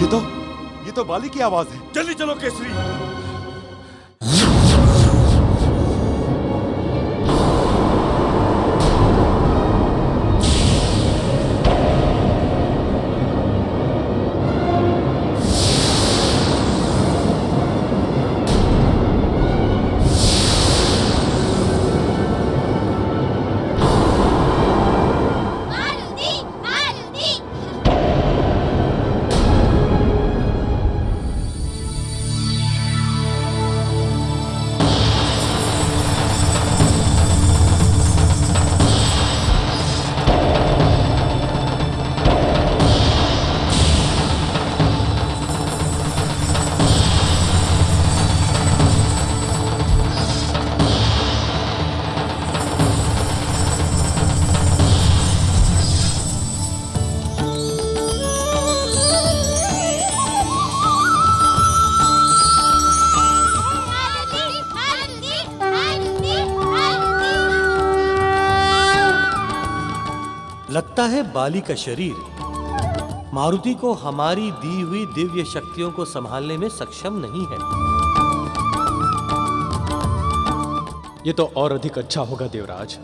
ये तो बाली की आवाज है। जल्दी चलो केसरी। लगता है बाली का शरीर मारुति को हमारी दी हुई दिव्य शक्तियों को संभालने में सक्षम नहीं है। ये तो और अधिक अच्छा होगा देवराज,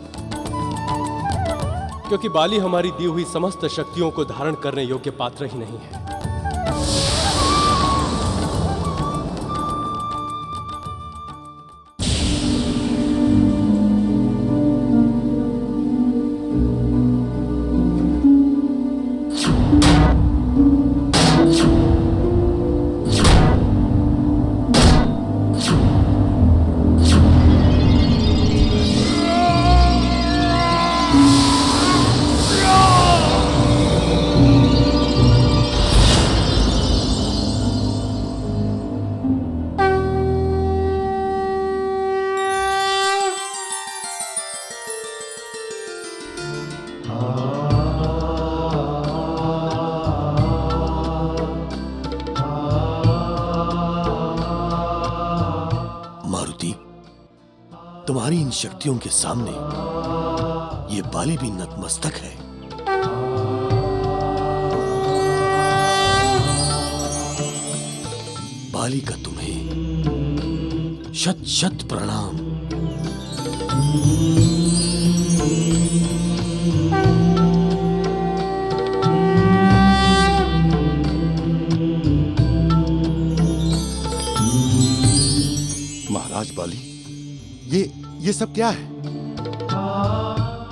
क्योंकि बाली हमारी दी हुई समस्त शक्तियों को धारण करने योग्य पात्र ही नहीं है। तुम्हारी इन शक्तियों के सामने ये बाली भी नतमस्तक है। बाली का तुम्हें शत शत प्रणाम। महाराज बाली, ये सब क्या है?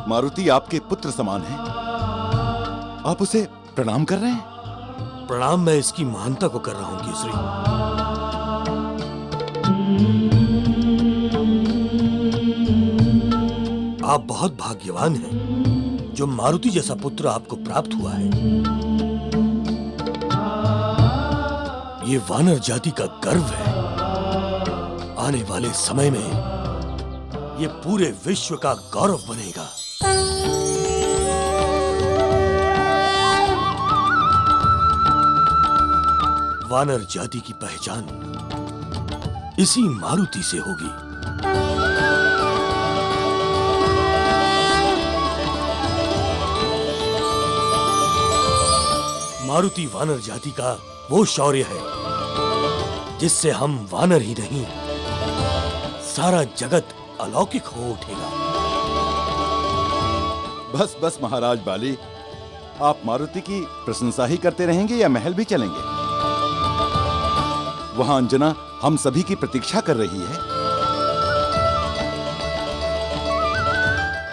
मारुति आपके पुत्र समान है, आप उसे प्रणाम कर रहे हैं? प्रणाम मैं इसकी महानता को कर रहा हूं केसरी। आप बहुत भाग्यवान हैं जो मारुति जैसा पुत्र आपको प्राप्त हुआ है। ये वानर जाति का गर्व है। आने वाले समय में ये पूरे विश्व का गौरव बनेगा। वानर जाति की पहचान इसी मारुति से होगी। मारुति वानर जाति का वो शौर्य है जिससे हम वानर ही नहीं, सारा जगत अलौकिक हो उठेगा। बस बस महाराज बाली, आप मारुति की प्रशंसा ही करते रहेंगे या महल भी चलेंगे? वहां अंजना हम सभी की प्रतीक्षा कर रही है।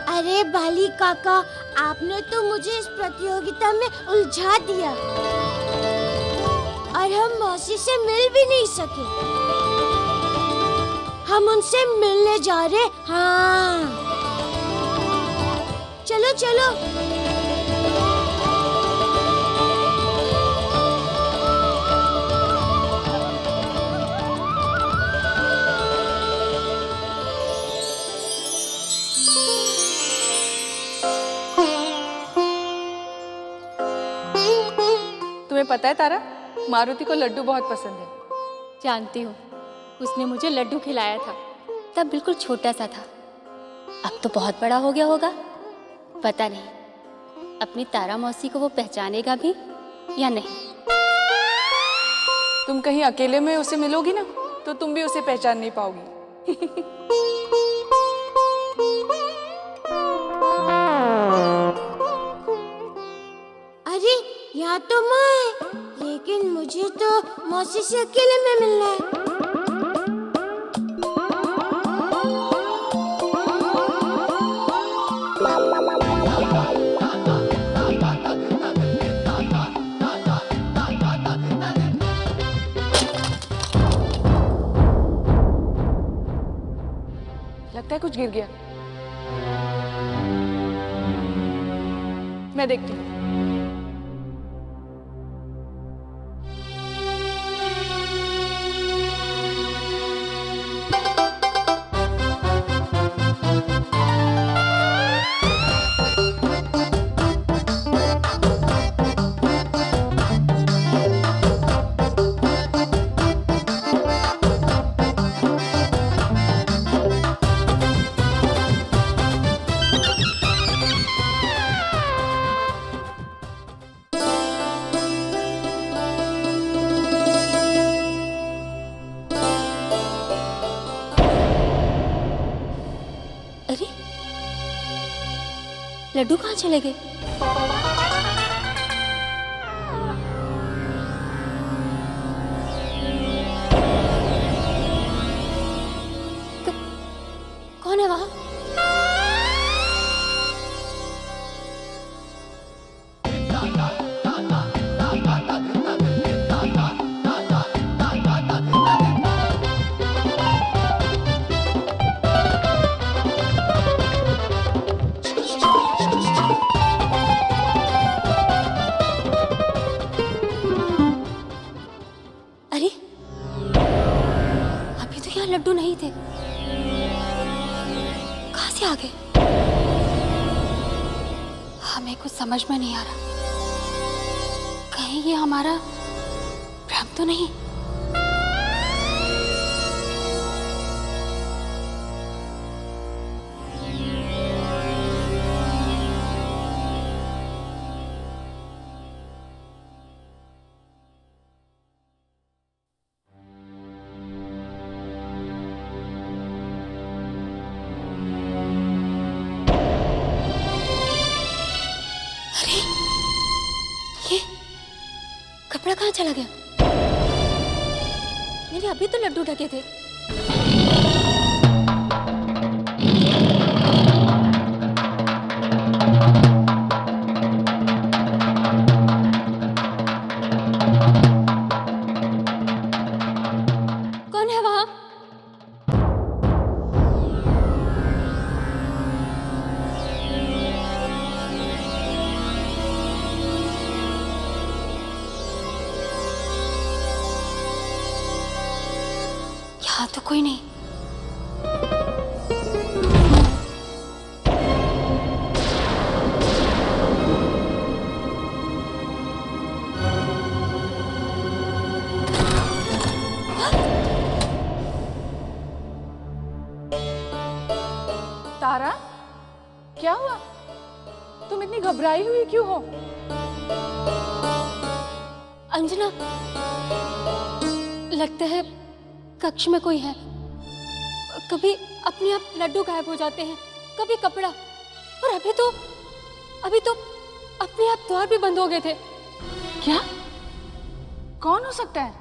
अरे बाली काका, आपने तो मुझे इस प्रतियोगिता में उलझा दिया और हम मौसी से मिल भी नहीं सके। हम उनसे मिलने जा रहे। हाँ, चलो चलो। तुम्हें पता है तारा, मारुति को लड्डू बहुत पसंद है। जानती हूँ, उसने मुझे लड्डू खिलाया था, तब बिल्कुल छोटा सा था। अब तो बहुत बड़ा हो गया होगा। पता नहीं अपनी तारा मौसी को वो पहचानेगा भी या नहीं। तुम कहीं अकेले में उसे मिलोगी ना तो तुम भी उसे पहचान नहीं पाओगी। अरे यहाँ तो माँ है, लेकिन मुझे तो मौसी से अकेले में मिलना है। लगता है कुछ गिर गया। मैं देखती हूँ। अरे लड्डू कहाँ चले गए? कौन है वहां? अरे अभी तो यहाँ लड्डू नहीं थे, कहाँ से आ गए? हमें कुछ समझ में नहीं आ रहा। कहीं ये हमारा भ्रम तो नहीं? ये कपड़ा कहाँ चला गया? मेरे अभी तो लड्डू ढके थे। कौन है वहां? यहाँ तो कोई नहीं। तारा, क्या हुआ? तुम इतनी घबराई हुई क्यों हो? अंजना, लगता है कक्ष में कोई है। कभी अपने आप लड्डू गायब हो जाते हैं, कभी कपड़ा, और अभी तो अपने आप द्वार भी बंद हो गए थे। क्या? कौन हो सकता है?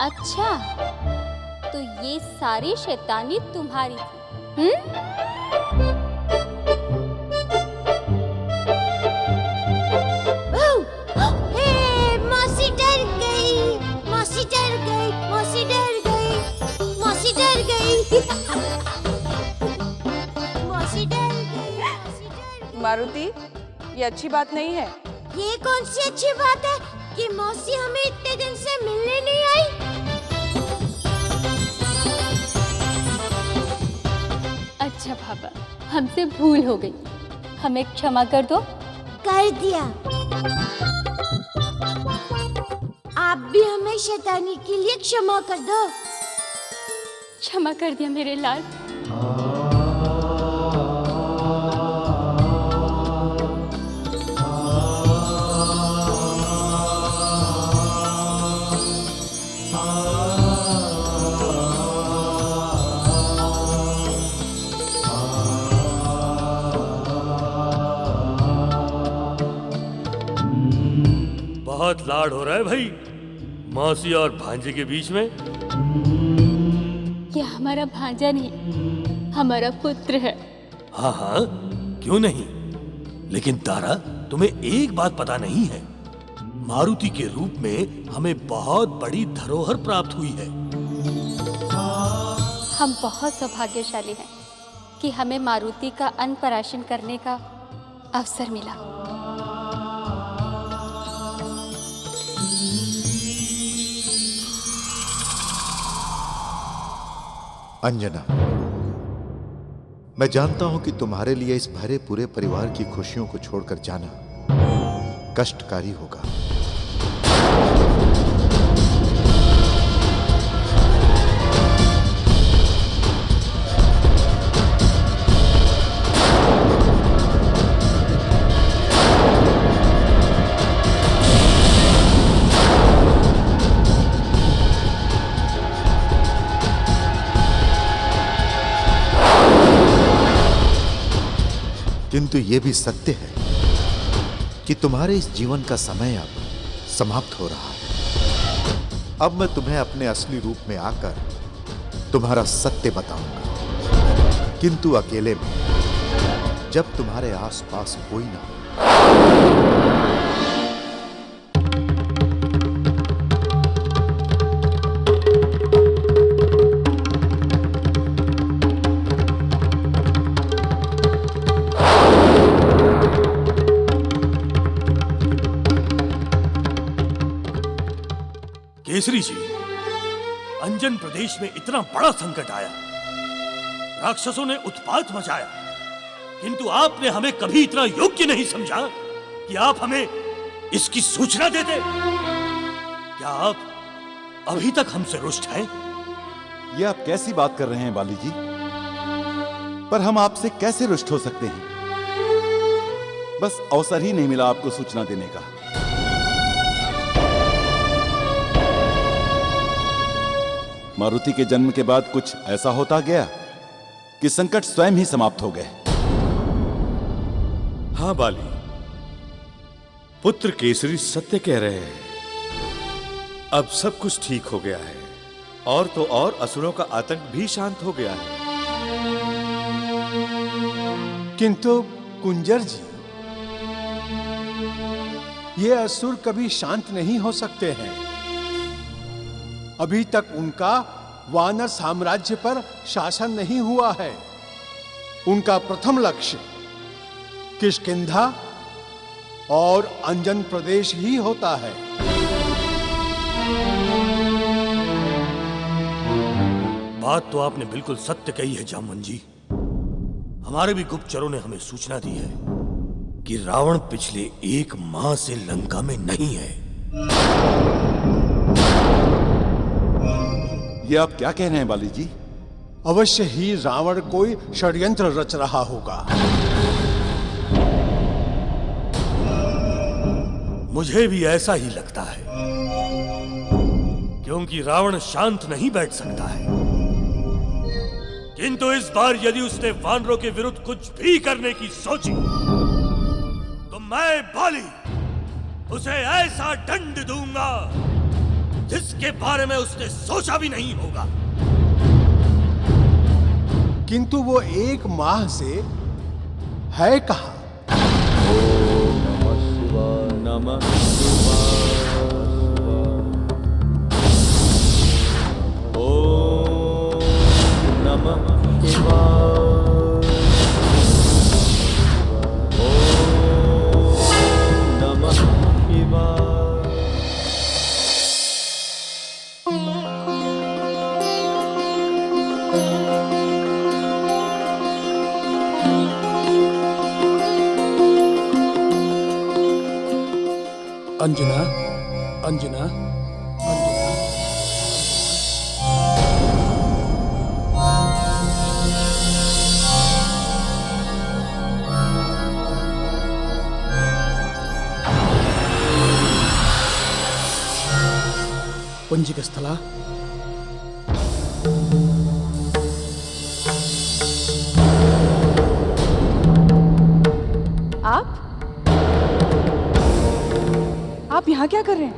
अच्छा, तो ये सारी शैतानी तुम्हारी थी, मौसी डर गई, मौसी डर गई, मौसी डर गई, मौसी डर गई, मौसी डर गई, मौसी डर गई। मारुति, ये अच्छी बात नहीं है। ये कौन सी अच्छी बात है कि मौसी हमें इतने दिन से मिलने नहीं आई? अच्छा पापा, हमसे भूल हो गई, हमें क्षमा कर दो। कर दिया। आप भी हमें शैतानी के लिए क्षमा कर दो। क्षमा कर दिया मेरे लाल। बहुत लाड हो रहा है भाई मौसी और भांजे के बीच में। ये हमारा भांजा नहीं, हमारा पुत्र है। हाँ हाँ, क्यों नहीं। लेकिन तारा, तुम्हें एक बात पता नहीं है, मारुति के रूप में हमें बहुत बड़ी धरोहर प्राप्त हुई है। हम बहुत सौभाग्यशाली हैं कि हमें मारुति का अन्नप्राशन करने का अवसर मिला। अंजना, मैं जानता हूं कि तुम्हारे लिए इस भरे पूरे परिवार की खुशियों को छोड़कर जाना कष्टकारी होगा। किंतु यह भी सत्य है कि तुम्हारे इस जीवन का समय अब समाप्त हो रहा है। अब मैं तुम्हें अपने असली रूप में आकर तुम्हारा सत्य बताऊंगा, किंतु अकेले में, जब तुम्हारे आसपास कोई ना हो। केसरी जी, अंजन प्रदेश में इतना बड़ा संकट आया, राक्षसों ने उत्पात मचाया, किंतु आपने हमें कभी इतना योग्य नहीं समझा कि आप हमें इसकी सूचना देते। क्या आप अभी तक हमसे रुष्ट हैं? ये आप कैसी बात कर रहे हैं बाली जी? पर हम आपसे कैसे रुष्ट हो सकते हैं? बस अवसर ही नहीं मिला आपको सूचना देने का। मारुति के जन्म के बाद कुछ ऐसा होता गया कि संकट स्वयं ही समाप्त हो गए। हाँ बाली, पुत्र केसरी सत्य कह रहे हैं। अब सब कुछ ठीक हो गया है, और तो और असुरों का आतंक भी शांत हो गया है। किंतु कुंजर जी, ये असुर कभी शांत नहीं हो सकते हैं। अभी तक उनका वानर साम्राज्य पर शासन नहीं हुआ है। उनका प्रथम लक्ष्य किष्किंधा और अंजन प्रदेश ही होता है। बात तो आपने बिल्कुल सत्य कही है जामवन जी। हमारे भी गुप्तचरों ने हमें सूचना दी है कि रावण पिछले 1 माह से लंका में नहीं है। ये आप क्या कह रहे हैं बाली जी? अवश्य ही रावण कोई षड्यंत्र रच रहा होगा। मुझे भी ऐसा ही लगता है, क्योंकि रावण शांत नहीं बैठ सकता है। किंतु इस बार यदि उसने वानरों के विरुद्ध कुछ भी करने की सोची, तो मैं बाली उसे ऐसा दंड दूंगा जिसके बारे में उसने सोचा भी नहीं होगा। किंतु वो 1 माह से है कहां? नमः ओम नमः शिवाय। ओम नमः शिवाय। अंजना, अंजना, अंजना। पुंजिक स्थला, आप यहाँ क्या कर रहे हैं?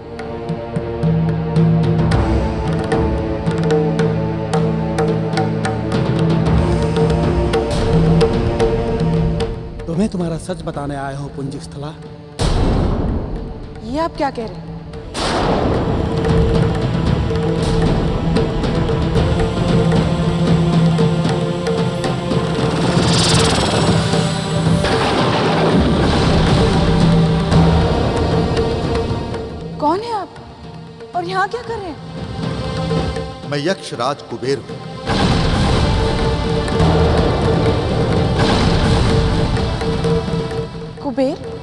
तुम्हें तुम्हारा सच बताने आया हो पुंजिक स्थला। ये आप क्या कह रहे हैं? कौन है आप और यहाँ क्या कर रहे हैं? मैं यक्षराज कुबेर हूं। कुबेर?